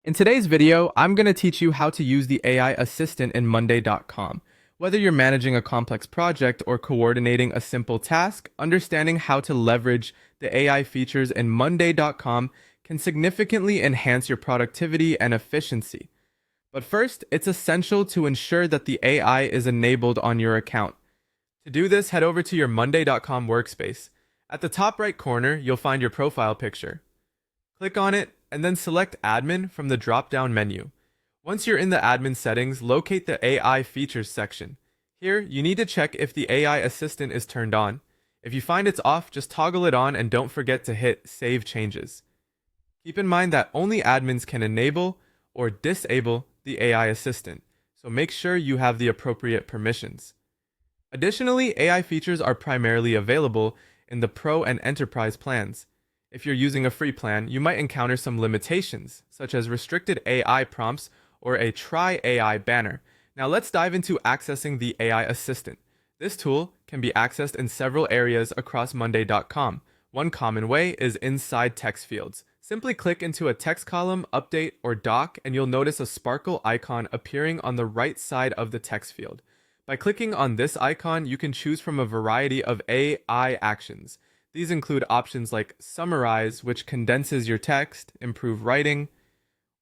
In today's video, I'm going to teach you how to use the AI assistant in Monday.com. Whether you're managing a complex project or coordinating a simple task, understanding how to leverage the AI features in Monday.com can significantly enhance your productivity and efficiency. But first, it's essential to ensure that the AI is enabled on your account. To do this, head over to your Monday.com workspace. At the top right corner, you'll find your profile picture. Click on it and then select Admin from the drop-down menu. Once you're in the admin settings, locate the AI features section. Here, you need to check if the AI assistant is turned on. If you find it's off, just toggle it on and don't forget to hit Save Changes. Keep in mind that only admins can enable or disable the AI assistant, so make sure you have the appropriate permissions. Additionally, AI features are primarily available in the Pro and Enterprise plans. If you're using a free plan, you might encounter some limitations, such as restricted AI prompts or a Try AI banner. Now let's dive into accessing the AI assistant. This tool can be accessed in several areas across Monday.com. One common way is inside text fields. Simply click into a text column, update, or doc, and you'll notice a sparkle icon appearing on the right side of the text field. By clicking on this icon, you can choose from a variety of AI actions. These include options like Summarize, which condenses your text, Improve Writing,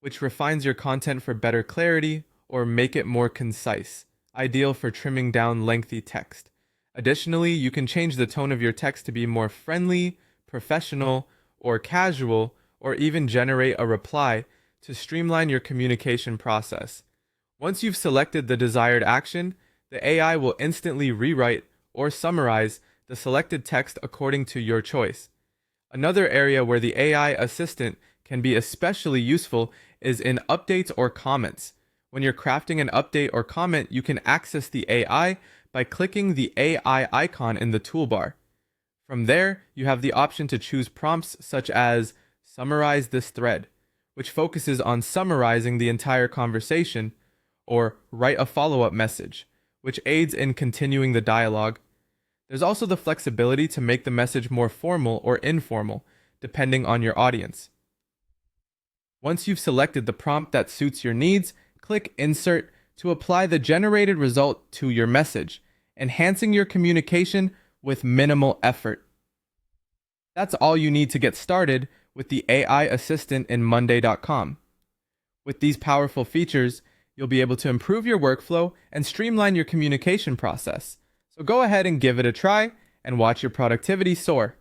which refines your content for better clarity, or Make it more concise, ideal for trimming down lengthy text. Additionally, you can change the tone of your text to be more friendly, professional, or casual, or even generate a reply to streamline your communication process. Once you've selected the desired action, the AI will instantly rewrite or summarize the selected text according to your choice. Another area where the AI assistant can be especially useful is in updates or comments. When you're crafting an update or comment, you can access the AI by clicking the AI icon in the toolbar. From there, you have the option to choose prompts such as Summarize this thread, which focuses on summarizing the entire conversation, or Write a follow-up message, which aids in continuing the dialogue. There's also the flexibility to make the message more formal or informal, depending on your audience. Once you've selected the prompt that suits your needs, click Insert to apply the generated result to your message, enhancing your communication with minimal effort. That's all you need to get started with the AI assistant in Monday.com. With these powerful features, you'll be able to improve your workflow and streamline your communication process. So go ahead and give it a try and watch your productivity soar.